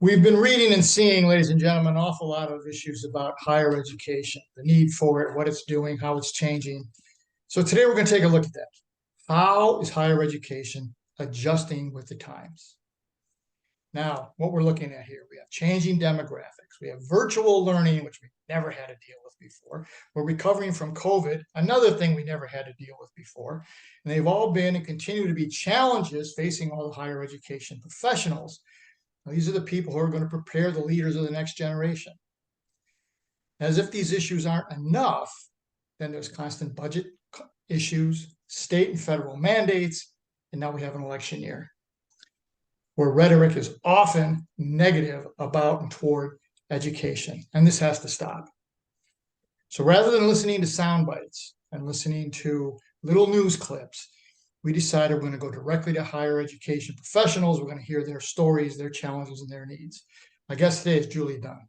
We've been reading and seeing, ladies and gentlemen, an awful lot of issues about higher education, the need for it, what it's doing, how it's changing. So today we're going to take a look at that. How is higher education adjusting with the times? Now, what we're looking at here, we have changing demographics. We have virtual learning, which we never had to deal with before. We're recovering from COVID, another thing we never had to deal with before. And they've all been and continue to be challenges facing all the higher education professionals. Now, these are the people who are going to prepare the leaders of the next generation. As if these issues aren't enough, then there's constant budget issues, state and federal mandates, and now we have an election year where rhetoric is often negative about and toward education, and this has to stop. So rather than listening to sound bites and listening to little news clips, we decided we're going to go directly to higher education professionals. We're going to hear their stories, their challenges, and their needs. My guest today is Juli Dunn.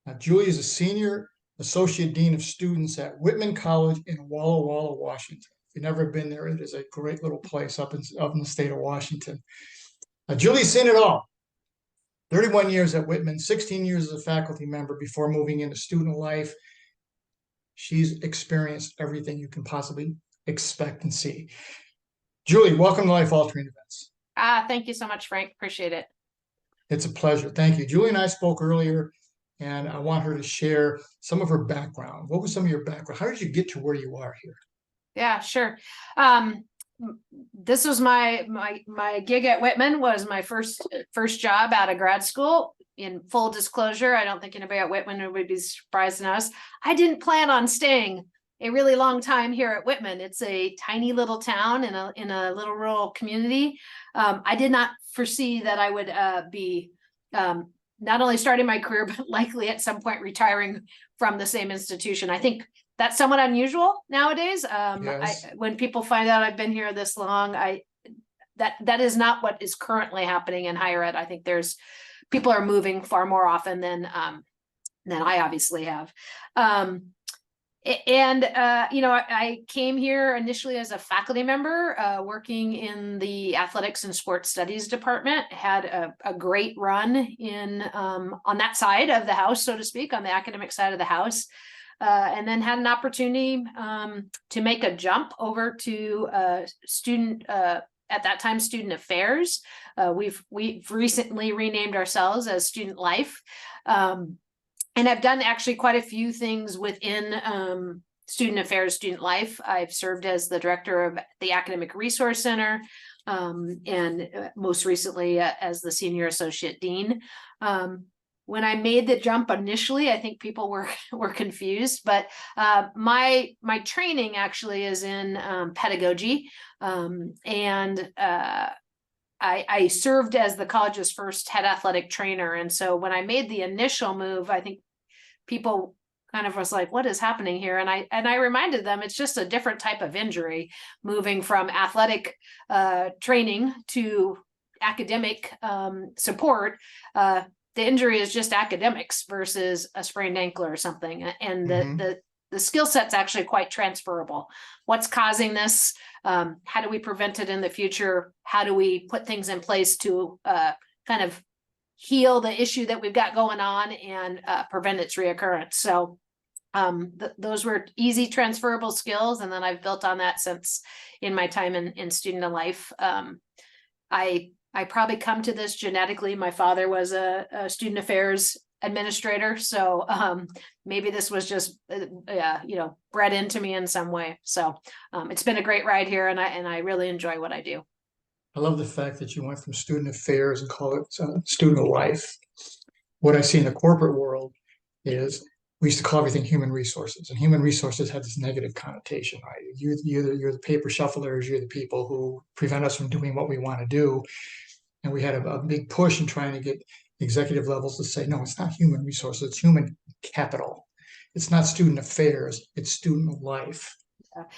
Now, Juli is a senior associate dean of students at Whitman College in Walla Walla, Washington. If you've never been there, it is a great little place up in the state of Washington. Juli's seen it all. 31 years at Whitman, 16 years as a faculty member before moving into student life. She's experienced everything you can possibly expect and see. Juli, welcome to Life Altering Events. Thank you so much, Frank. Appreciate it. It's a pleasure. Thank you. Juli and I spoke earlier, and I want her to share some of her background. What was some of your background? How did you get to where you are here? Yeah, sure. This was my gig at Whitman was my first job out of grad school. In full disclosure, I don't think anybody at Whitman would be surprised to us. I didn't plan on staying a really long time here at Whitman. It's a tiny little town in a little rural community. I did not foresee that I would be not only starting my career, but likely at some point retiring from the same institution. I think that's somewhat unusual nowadays. Yes. When people find out I've been here this long, that is not what is currently happening in higher ed. I think people are moving far more often than I obviously have. I came here initially as a faculty member, working in the athletics and sports studies department. Had a great run on that side of the house, so to speak, on the academic side of the house. And then had an opportunity to make a jump over to at that time, student affairs. We've recently renamed ourselves as Student Life. And I've done actually quite a few things within student affairs, student life. I've served as the director of the Academic Resource Center, and most recently as the senior associate dean. When I made the jump initially, I think people were confused, but my training actually is in pedagogy, and I served as the college's first head athletic trainer. And so when I made the initial move, I think people kind of was like, what is happening here? And I reminded them it's just a different type of injury, moving from athletic training to academic support. The injury is just academics versus a sprained ankle or something. And the skill set's actually quite transferable. What's causing this? How do we prevent it in the future? How do we put things in place to kind of heal the issue that we've got going on and prevent its reoccurrence? So those were easy transferable skills. And then I've built on that since in my time in student life. I probably come to this genetically. My father was a student affairs administrator, so maybe this was just bred into me in some way. So it's been a great ride here, and I really enjoy what I do. I love the fact that you went from student affairs and call it student life. What I see in the corporate world is we used to call everything human resources, and human resources had this negative connotation, right? You're the paper shufflers, you're the people who prevent us from doing what we want to do. And we had a big push in trying to get executive levels to say, no, it's not human resources, it's human capital. It's not student affairs, it's student life.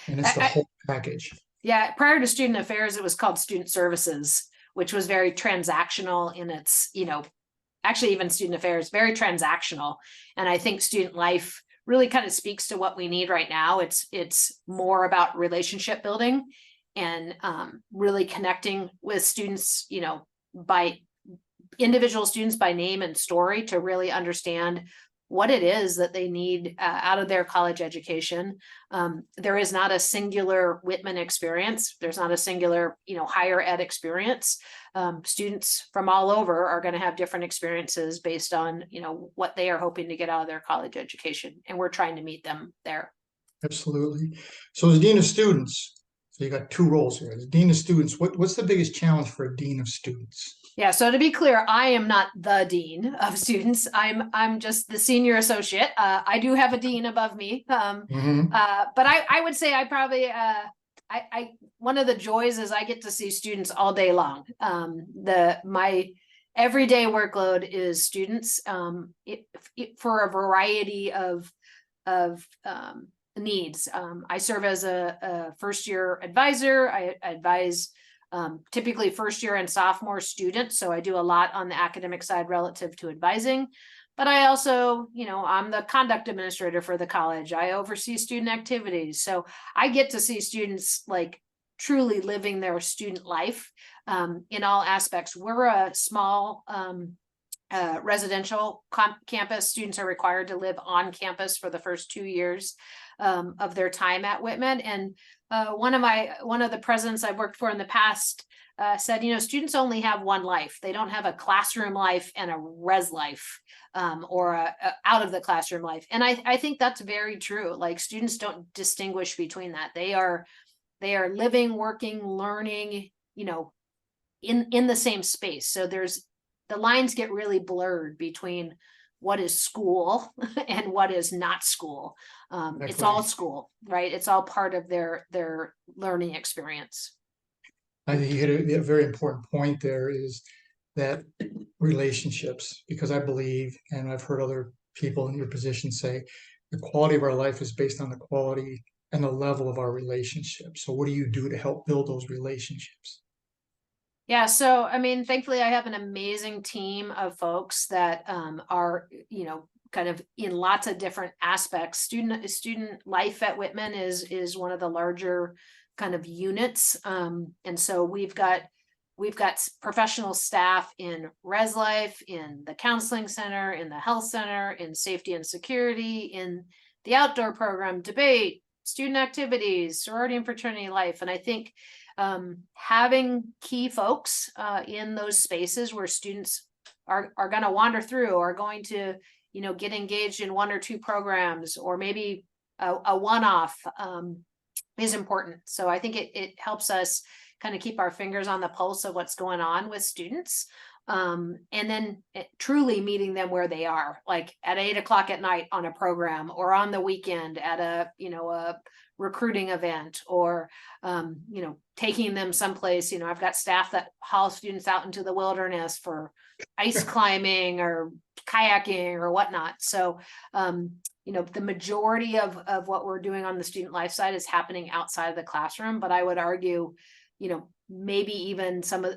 And it's the whole package. Yeah, prior to student affairs, it was called student services, which was very transactional in its, actually even student affairs, very transactional. And I think student life really kind of speaks to what we need right now. It's more about relationship building and really connecting with students, by individual students by name and story to really understand what it is that they need out of their college education. There is not a singular Whitman experience. There's not a singular, higher ed experience. Students from all over are going to have different experiences based on, what they are hoping to get out of their college education. And we're trying to meet them there. Absolutely. So as Dean of Students, so you got two roles here. As Dean of Students, what's the biggest challenge for a Dean of Students? Yeah, so to be clear, I am not the dean of students. I'm just the senior associate. I do have a dean above me, but I would say I probably I one of the joys is I get to see students all day long. My everyday workload is students for a variety of needs. I serve as a first year advisor. I advise typically first year and sophomore students. So I do a lot on the academic side relative to advising, but I also, I'm the conduct administrator for the college. I oversee student activities. So I get to see students like truly living their student life in all aspects. We're a small residential campus. Students are required to live on campus for the first 2 years of their time at Whitman. And one of the presidents I've worked for in the past said, students only have one life. They don't have a classroom life and a res life or a out of the classroom life. And I think that's very true. Like students don't distinguish between that. They are living, working, learning, in the same space. So the lines get really blurred between what is school and what is not school. It's all school, right? It's all part of their learning experience. I think you hit a very important point there, is that relationships, because I believe, and I've heard other people in your position say, the quality of our life is based on the quality and the level of our relationships. So what do you do to help build those relationships? Yeah, so thankfully I have an amazing team of folks that are, kind of in lots of different aspects. Student life at Whitman is one of the larger kind of units. And so we've got professional staff in res life, in the counseling center, in the health center, in safety and security, in the outdoor program, debate, student activities, sorority and fraternity life. And I think having key folks in those spaces where students are going to wander through, or going to, get engaged in one or two programs, or maybe a one-off is important. So I think it helps us kind of keep our fingers on the pulse of what's going on with students. And then truly meeting them where they are, like at 8 o'clock at night on a program, or on the weekend at a recruiting event, or taking them someplace. I've got staff that haul students out into the wilderness for ice climbing or kayaking or whatnot. So the majority of what we're doing on the student life side is happening outside of the classroom. But I would argue, maybe even some of,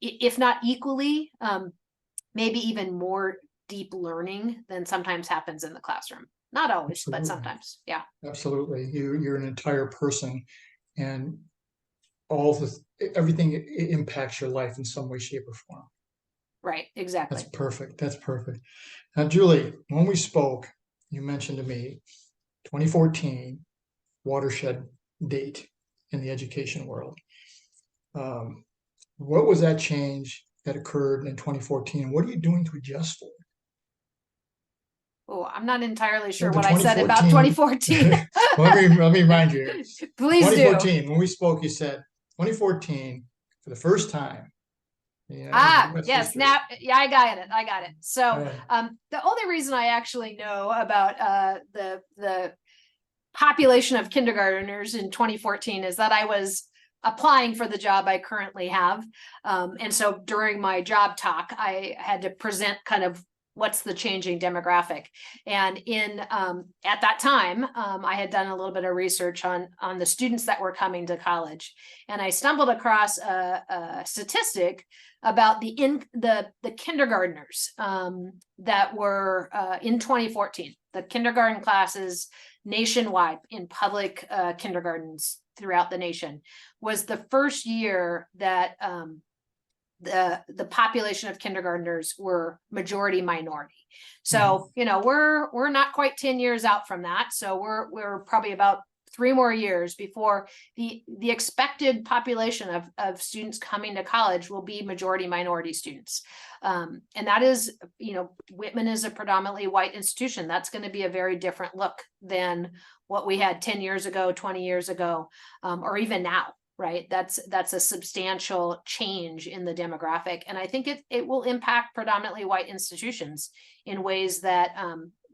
if not equally, maybe even more deep learning than sometimes happens in the classroom. Not always, Absolutely. but sometimes. Yeah. Absolutely. You're an entire person, and everything impacts your life in some way, shape, or form. Right. Exactly. That's perfect. That's perfect. Now, Julie, when we spoke, you mentioned to me 2014 watershed date in the education world. What was that change that occurred in 2014, and what are you doing to adjust for it? Oh, I'm not entirely sure The what I said about 2014. Well, let me remind you here. Please 2014, do. when we spoke, you said 2014 for the first time. US yes, history. now, yeah, I got it. So, Right. the only reason I actually know about the population of kindergartners in 2014 is that I was applying for the job I currently have. And so during my job talk, I had to present kind of what's the changing demographic. And at that time, I had done a little bit of research on the students that were coming to college. And I stumbled across a statistic about the kindergartners that were in 2014, the kindergarten classes nationwide in public kindergartens throughout the nation, was the first year that the population of kindergartners were majority minority. So, we're not quite 10 years out from that. So we're probably about 3 more years before the expected population of students coming to college will be majority minority students. And that is, Whitman is a predominantly white institution. That's going to be a very different look than what we had 10 years ago, 20 years ago, or even now. Right. That's a substantial change in the demographic. And I think it will impact predominantly white institutions in ways that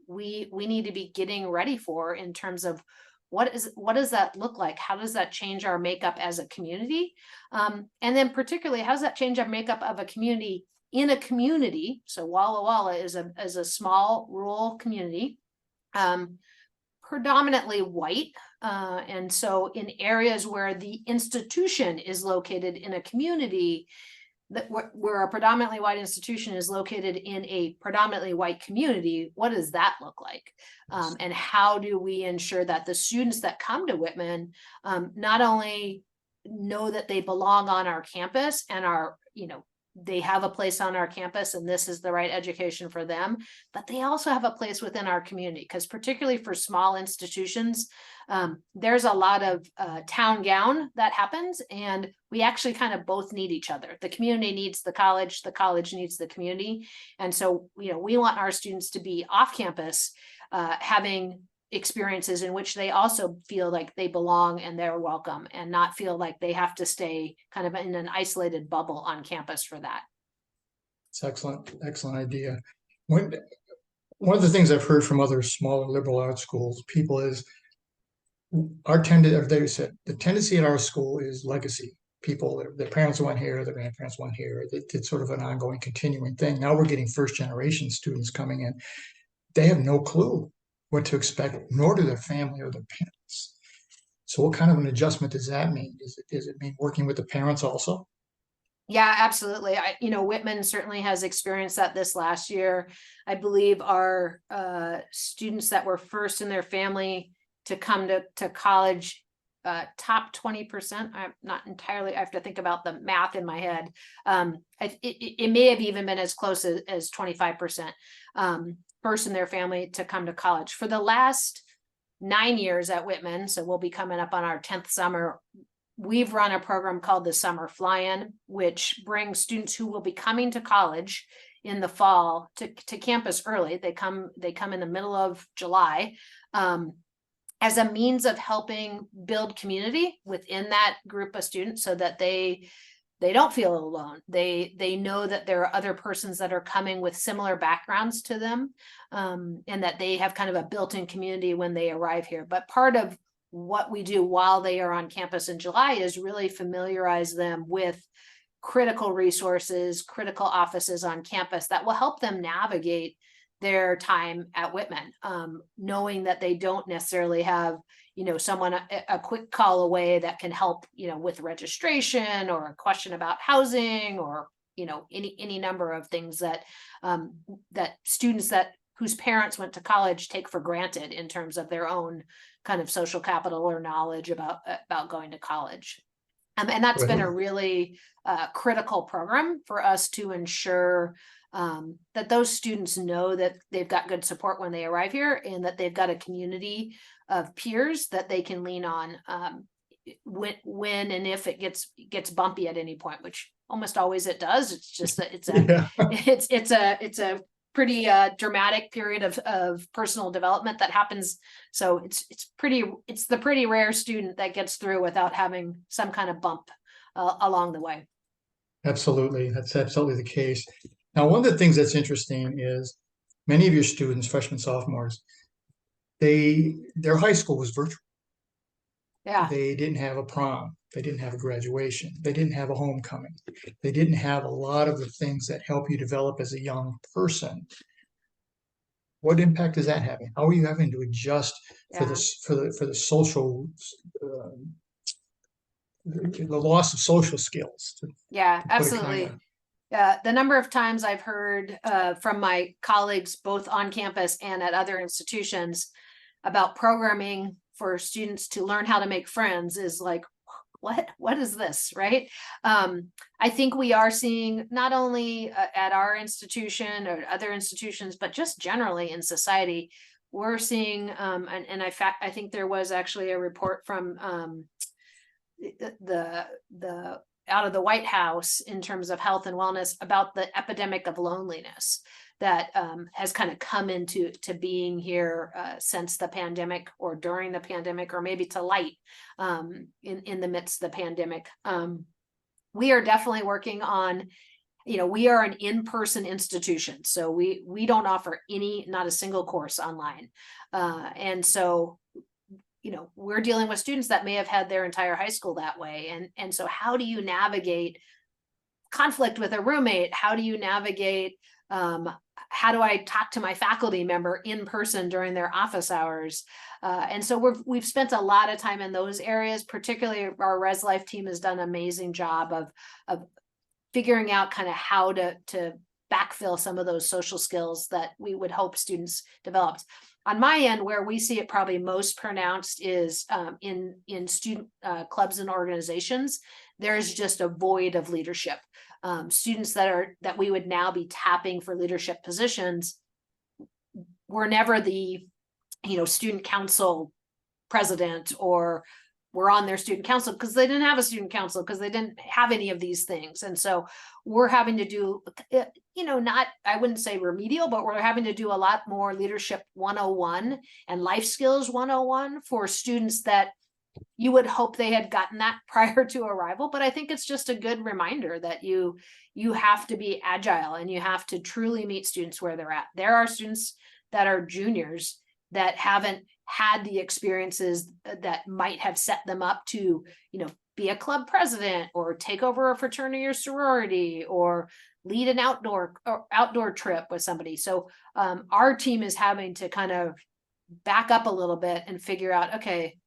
we need to be getting ready for, in terms of what does that look like? How does that change our makeup as a community? And then particularly, how does that change our makeup of a community in a community? So Walla Walla is a small rural community, predominantly white. And so in areas where the institution is located in a community, where a predominantly white institution is located in a predominantly white community, what does that look like? And how do we ensure that the students that come to Whitman not only know that they belong on our campus and are, they have a place on our campus and this is the right education for them, but they also have a place within our community? Because particularly for small institutions, there's a lot of town gown that happens, and we actually kind of both need each other. The community needs the college needs the community. And so, we want our students to be off campus, having experiences in which they also feel like they belong and they're welcome, and not feel like they have to stay kind of in an isolated bubble on campus for that. It's excellent idea. One of the things I've heard from other smaller liberal arts schools people is they said the tendency at our school is legacy. People, their parents went here, their grandparents went here. It's sort of an ongoing, continuing thing. Now we're getting first generation students coming in. They have no clue what to expect, nor do their family or their parents. So what kind of an adjustment does that mean? Does it mean working with the parents also? Yeah, absolutely. Whitman certainly has experienced that this last year. I believe our students that were first in their family to come to college, top 20%. I'm not entirely, I have to think about the math in my head. It may have even been as close as 25%. First in their family to come to college. For the last 9 years at Whitman, so we'll be coming up on our 10th summer, we've run a program called the Summer Fly-In, which brings students who will be coming to college in the fall to campus early. They come in the middle of July, as a means of helping build community within that group of students, so that they don't feel alone. They know that there are other persons that are coming with similar backgrounds to them, and that they have kind of a built-in community when they arrive here. But part of what we do while they are on campus in July is really familiarize them with critical resources, critical offices on campus that will help them navigate their time at Whitman, knowing that they don't necessarily have someone a quick call away that can help with registration or a question about housing, or any number of things that that students whose parents went to college take for granted in terms of their own kind of social capital or knowledge about going to college. And that's been a really critical program for us to ensure that those students know that they've got good support when they arrive here, and that they've got a community of peers that they can lean on when and if it gets bumpy at any point, which almost always it does. It's just that it's a pretty dramatic period of personal development that happens. So it's the pretty rare student that gets through without having some kind of bump along the way. Absolutely. That's absolutely the case. Now, one of the things that's interesting is many of your students, freshmen, sophomores, their high school was virtual. Yeah. They didn't have a prom. They didn't have a graduation. They didn't have a homecoming. They didn't have a lot of the things that help you develop as a young person. What impact is that having? How are you having to adjust for the social, the loss of social skills? Absolutely. The number of times I've heard from my colleagues, both on campus and at other institutions, about programming for students to learn how to make friends is like, what is this, right? I think we are seeing not only at our institution or other institutions, but just generally in society, we're seeing, and I think there was actually a report from the out of the White House in terms of health and wellness about the epidemic of loneliness that has kind of come into being here since the pandemic or during the pandemic, or maybe to light in the midst of the pandemic. We are definitely working on, we are an in-person institution, so we don't offer not a single course online. And so we're dealing with students that may have had their entire high school that way. And so how do you navigate conflict with a roommate? How do you navigate, how do I talk to my faculty member in person during their office hours? And so we've spent a lot of time in those areas. Particularly our Res Life team has done an amazing job of figuring out kind of how to backfill some of those social skills that we would hope students developed. On my end, where we see it probably most pronounced is in student clubs and organizations. There's just a void of leadership. Students that we would now be tapping for leadership positions were never the student council president, or were on their student council because they didn't have a student council, because they didn't have any of these things. And so we're having to do, not, I wouldn't say remedial, but we're having to do a lot more leadership 101 and life skills 101 for students that you would hope they had gotten that prior to arrival. But I think it's just a good reminder that you have to be agile and you have to truly meet students where they're at. There are students that are juniors that haven't had the experiences that might have set them up to, be a club president or take over a fraternity or sorority or lead an outdoor trip with somebody. So our team is having to kind of back up a little bit and figure out, okay,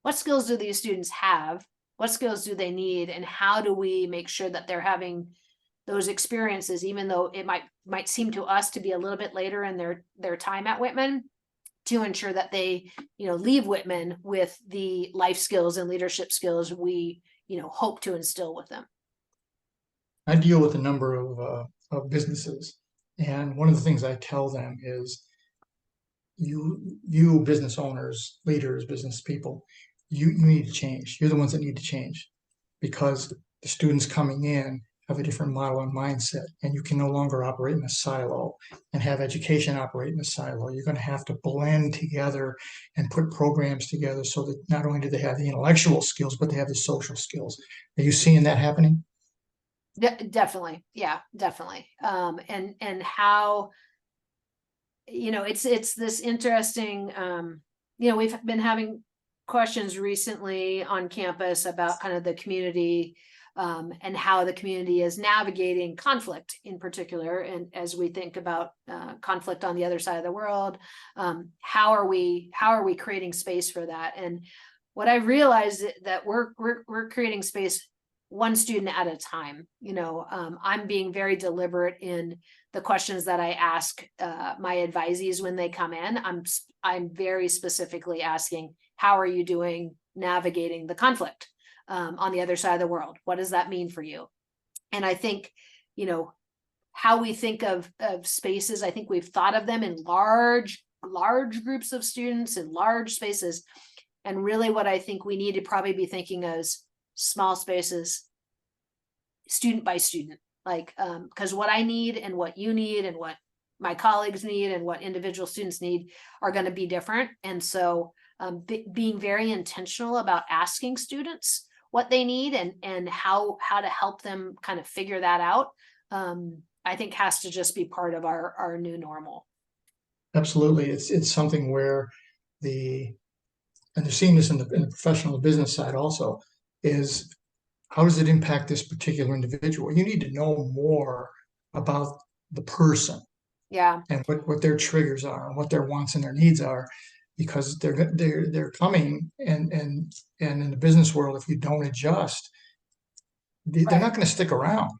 what skills do these students have? What skills do they need? And how do we make sure that they're having those experiences, even though it might seem to us to be a little bit later in their time at Whitman, to ensure that they, leave Whitman with the life skills and leadership skills we, hope to instill with them. I deal with a number of businesses, and one of the things I tell them is, you business owners, leaders, business people, you need to change. You're the ones that need to change, because the students coming in have a different model and mindset, and you can no longer operate in a silo and have education operate in a silo. You're going to have to blend together and put programs together so that not only do they have the intellectual skills, but they have the social skills. Are you seeing that happening? Definitely. Yeah, definitely. And how, it's this interesting, we've been having questions recently on campus about kind of the community, and how the community is navigating conflict in particular. And as we think about conflict on the other side of the world, how are we creating space for that? And what I realized that we're creating space one student at a time. I'm being very deliberate in the questions that I ask my advisees when they come in. I'm very specifically asking, how are you doing navigating the conflict on the other side of the world? What does that mean for you? And I think, how we think of spaces, I think we've thought of them in large groups of students in large spaces. And really what I think we need to probably be thinking is small spaces, student by student, because what I need and what you need and what my colleagues need and what individual students need are going to be different. And so being very intentional about asking students what they need and how to help them kind of figure that out, I think has to just be part of our new normal. Absolutely. It's something where and they're seeing this in the professional business side also, is how does it impact this particular individual? You need to know more about the person. Yeah. And what their triggers are and what their wants and their needs are, because they're coming, and in the business world, if you don't adjust, they're not going to stick around.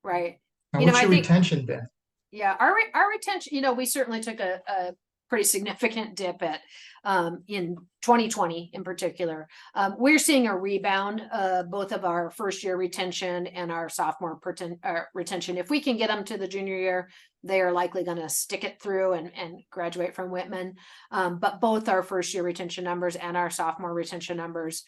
Right. Now, what's your retention been? Yeah, our retention, we certainly took a pretty significant dip at in 2020 in particular. We're seeing a rebound, both of our first year retention and our sophomore retention. If we can get them to the junior year, they are likely going to stick it through and graduate from Whitman. But both our first year retention numbers and our sophomore retention numbers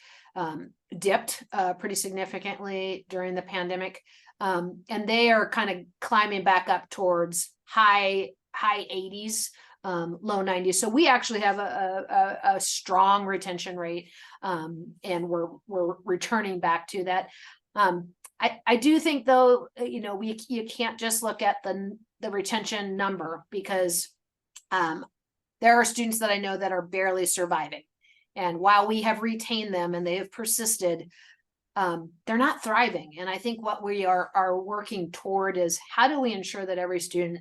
dipped pretty significantly during the pandemic. And they are kind of climbing back up towards high 80s, low 90s. So we actually have a strong retention rate, and we're returning back to that. I do think, though, you can't just look at the retention number, because there are students that I know that are barely surviving. And while we have retained them and they have persisted, they're not thriving. And I think what we are working toward is, how do we ensure that every student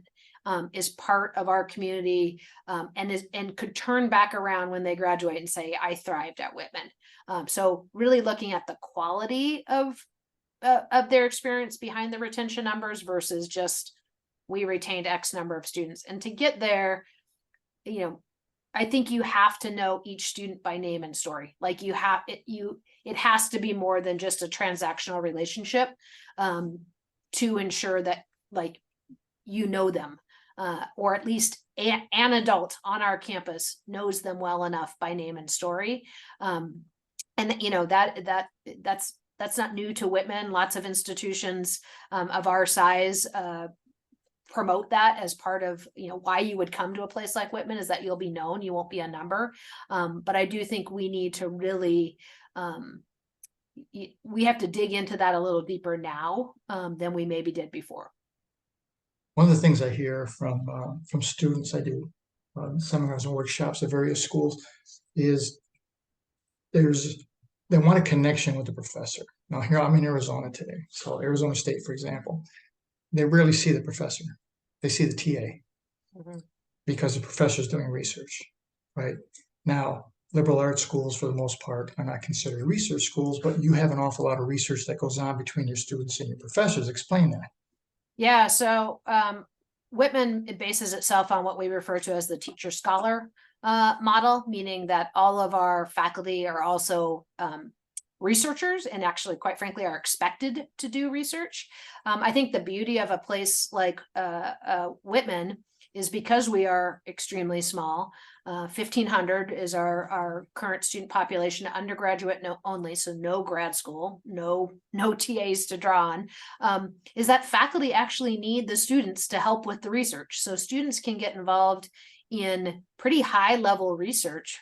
is part of our community, and could turn back around when they graduate and say, I thrived at Whitman. So really looking at the quality of their experience behind the retention numbers versus just, we retained X number of students. And to get there, I think you have to know each student by name and story. Like it has to be more than just a transactional relationship, to ensure that, like, them, or at least an adult on our campus knows them well enough by name and story. And that's not new to Whitman. Lots of institutions of our size promote that as part of why you would come to a place like Whitman, is that you'll be known, you won't be a number. But I do think we need to really we have to dig into that a little deeper now than we maybe did before. One of the things I hear from students, I do seminars and workshops at various schools, is they want a connection with the professor. Now, here I'm in Arizona today, so Arizona State, for example, they rarely see the professor. They see the TA, because the professor is doing research, right? Now, liberal arts schools, for the most part, are not considered research schools, but you have an awful lot of research that goes on between your students and your professors. Explain that. Yeah, so Whitman bases itself on what we refer to as the teacher-scholar model, meaning that all of our faculty are also researchers, and actually, quite frankly, are expected to do research. I think the beauty of a place like Whitman is, because we are extremely small, 1,500 is our current student population, undergraduate only, so no grad school, no TAs to draw on, is that faculty actually need the students to help with the research. So students can get involved in pretty high level research,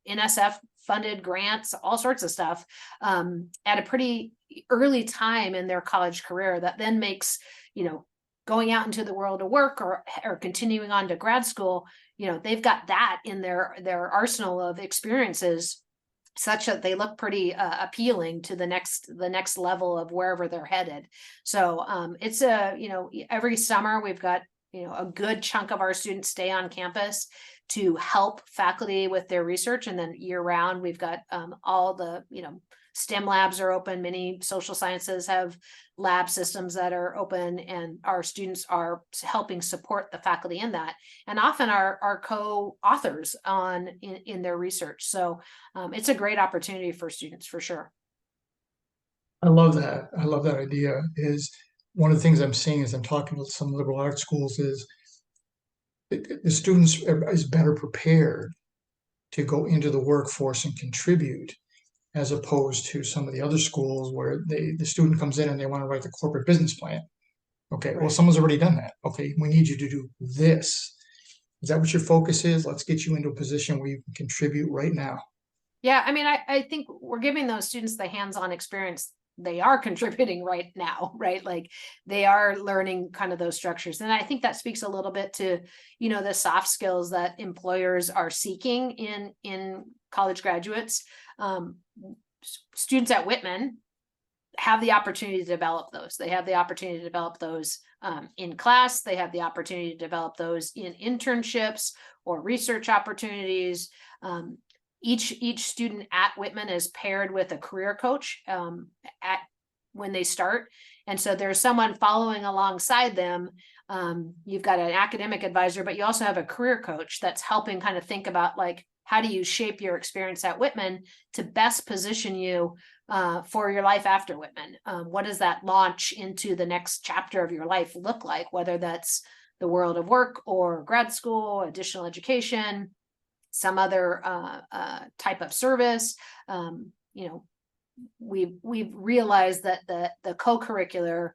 NSF funded grants, all sorts of stuff, at a pretty early time in their college career, that then makes, going out into the world of work or continuing on to grad school, they've got that in their arsenal of experiences, such that they look pretty appealing to the next level of wherever they're headed. So it's every summer we've got a good chunk of our students stay on campus to help faculty with their research, and then year round we've got all the STEM labs are open. Many social sciences have lab systems that are open, and our students are helping support the faculty in that, and often are co-authors in their research. So it's a great opportunity for students, for sure. I love that. I love that idea. Is one of the things I'm seeing as I'm talking to some liberal arts schools is the students is better prepared to go into the workforce and contribute, as opposed to some of the other schools where the student comes in and they want to write the corporate business plan. Okay, well, someone's already done that. Okay, we need you to do this. Is that what your focus is? Let's get you into a position where you can contribute right now. Yeah, I mean, I think we're giving those students the hands-on experience. They are contributing right now, right? Like, they are learning kind of those structures. And I think that speaks a little bit to, the soft skills that employers are seeking in college graduates. Students at Whitman have the opportunity to develop those. They have the opportunity to develop those in class. They have the opportunity to develop those in internships or research opportunities. Each student at Whitman is paired with a career coach when they start. And so there's someone following alongside them. You've got an academic advisor, but you also have a career coach that's helping kind of think about like, how do you shape your experience at Whitman to best position you for your life after Whitman? What does that launch into the next chapter of your life look like, whether that's the world of work or grad school, additional education, some other type of service? You know, we've realized that the co-curricular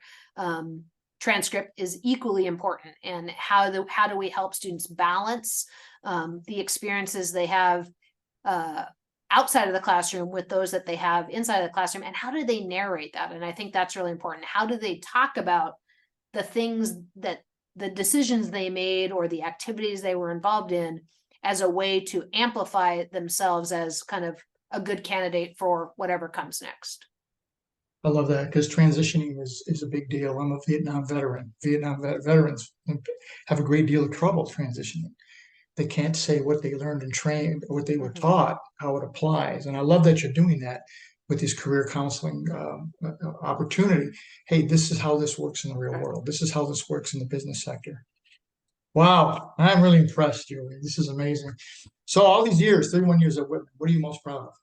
transcript is equally important, and how do we help students balance the experiences they have outside of the classroom with those that they have inside of the classroom, and how do they narrate that? And I think that's really important. How do they talk about the things that the decisions they made or the activities they were involved in as a way to amplify themselves as kind of a good candidate for whatever comes next? I love that, because transitioning is a big deal. I'm a Vietnam veteran. Veterans have a great deal of trouble transitioning. They can't say what they learned and trained, what they were taught, how it applies. And I love that you're doing that with this career counseling opportunity. Hey, this is how this works in the real world. This is how this works in the business sector. Wow, I'm really impressed, Juli. This is amazing. So all these years, 31 years at Whitman, what are you most proud of?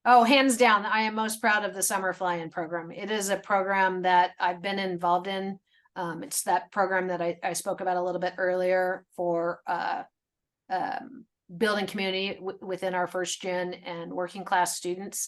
Oh, hands down, I am most proud of the summer fly-in program. It is a program that I've been involved in. It's that program that I spoke about a little bit earlier for building community within our first gen and working class students.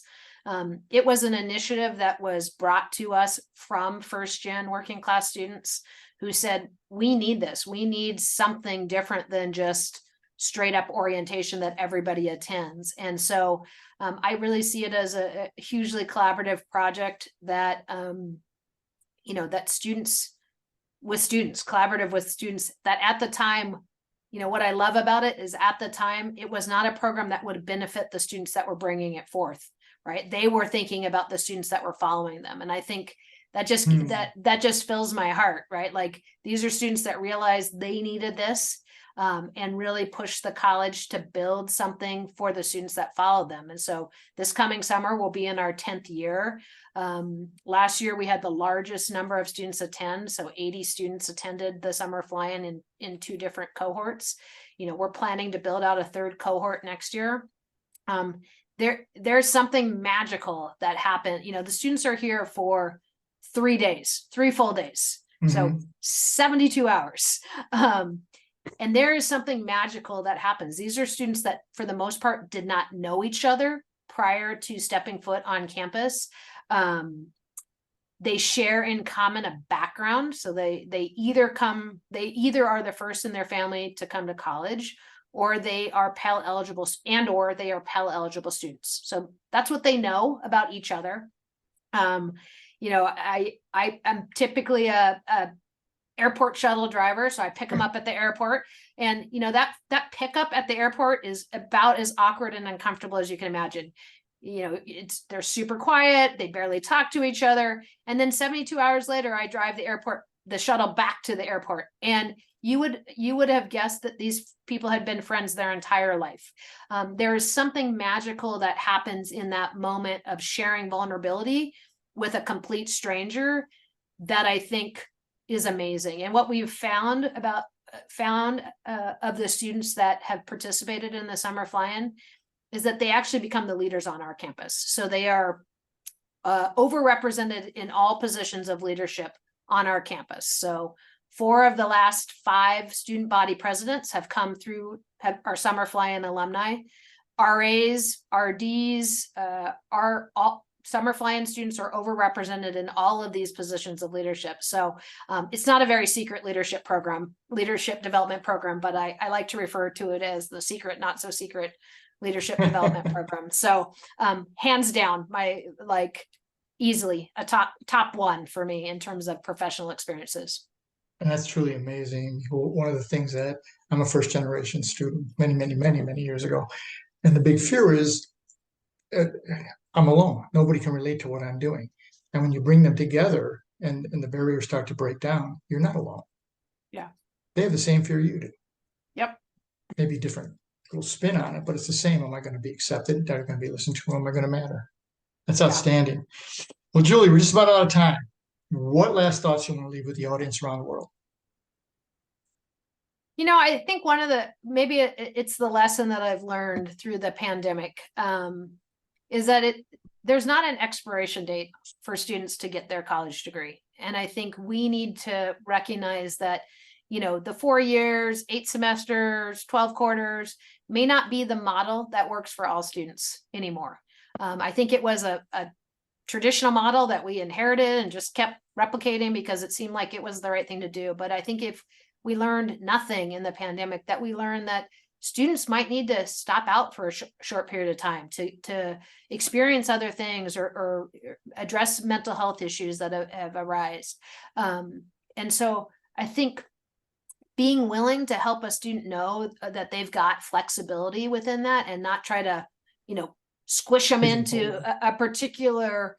It was an initiative that was brought to us from first gen working class students who said, we need this. We need something different than just straight up orientation that everybody attends. And so I really see it as a hugely collaborative project that, you know, that collaborative with students, that at the time, you know, what I love about it is at the time, it was not a program that would benefit the students that were bringing it forth, right? They were thinking about the students that were following them. And I think that just, that just fills my heart, right? Like, these are students that realized they needed this, and really push the college to build something for the students that followed them. And so this coming summer will be in our 10th year. Last year we had the largest number of students attend. So 80 students attended the summer fly-in in 2 different cohorts. You know, we're planning to build out a 3rd cohort next year. There's something magical that happened. You know, the students are here for 3 days, 3 full days. So 72 hours. And there is something magical that happens. These are students that, for the most part, did not know each other prior to stepping foot on campus. They share in common a background. So they either are the first in their family to come to college, or they are Pell eligible, or they are Pell eligible students. So that's what they know about each other. You know, I am typically a airport shuttle driver, so I pick them up at the airport, and you know, that pickup at the airport is about as awkward and uncomfortable as you can imagine. You know, they're super quiet, they barely talk to each other, and then 72 hours later, I drive the shuttle back to the airport, and you would have guessed that these people had been friends their entire life. There is something magical that happens in that moment of sharing vulnerability with a complete stranger that I think is amazing. And what we've found of the students that have participated in the summer fly-in is that they actually become the leaders on our campus. So they are overrepresented in all positions of leadership on our campus. So 4 of the last 5 student body presidents have come through our summer fly-in alumni. RAs, RDs, all summer fly-in students are overrepresented in all of these positions of leadership. So it's not a very secret leadership development program, but I like to refer to it as the secret, not so secret leadership development program. So hands down, easily a top 1 for me in terms of professional experiences. And that's truly amazing. One of the things that I'm a first generation student many years ago. And the big fear is I'm alone. Nobody can relate to what I'm doing. And when you bring them together and the barriers start to break down, you're not alone. Yeah. They have the same fear you do. Yep. Maybe different little spin on it, but it's the same. Am I going to be accepted? Am I going to be listened to? Am I going to matter? That's Yeah. outstanding. Well, Julie, we're just about out of time. What last thoughts you want to leave with the audience around the world? I think one of maybe it's the lesson that I've learned through the pandemic, is that there's not an expiration date for students to get their college degree. And I think we need to recognize that, the 4 years, 8 semesters, 12 quarters may not be the model that works for all students anymore. I think it was a traditional model that we inherited and just kept replicating because it seemed like it was the right thing to do. But I think if we learned nothing in the pandemic, that we learned that students might need to stop out for a short period of time to experience other things or address mental health issues that have arisen. And so I think being willing to help a student know that they've got flexibility within that and not try to, squish them into a particular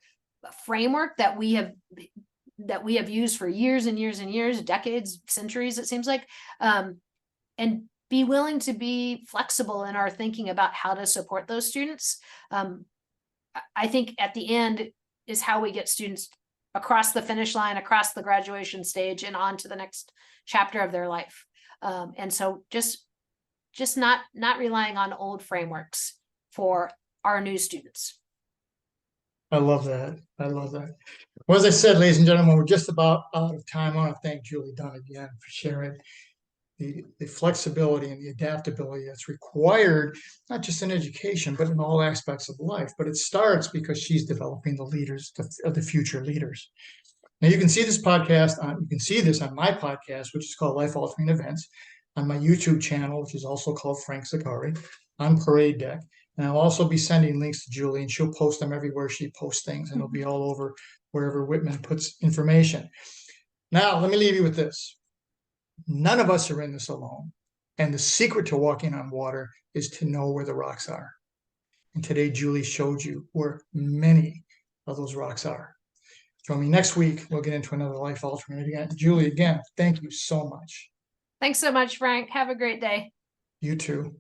framework that we have used for years and years and years, decades, centuries, it seems like, and be willing to be flexible in our thinking about how to support those students. I think at the end is how we get students across the finish line, across the graduation stage, and on to the next chapter of their life. And so just not relying on old frameworks for our new students. I love that. I love that. Well, as I said, ladies and gentlemen, we're just about out of time. I want to thank Juli Dunn again for sharing the flexibility and the adaptability that's required, not just in education, but in all aspects of life. But it starts because she's developing the leaders of the future leaders. Now, you can see this podcast you can see this on my podcast, which is called Life Altering Events, on my YouTube channel, which is also called Frank Zakari, on Parade Deck. And I'll also be sending links to Juli, and she'll post them everywhere she posts things, and it'll be all over wherever Whitman puts information. Now, let me leave you with this. None of us are in this alone. And the secret to walking on water is to know where the rocks are. And today, Juli showed you where many of those rocks are. Join me next week. We'll get into another life altering again. Juli, again, thank you so much. Thanks so much, Frank. Have a great day. You too.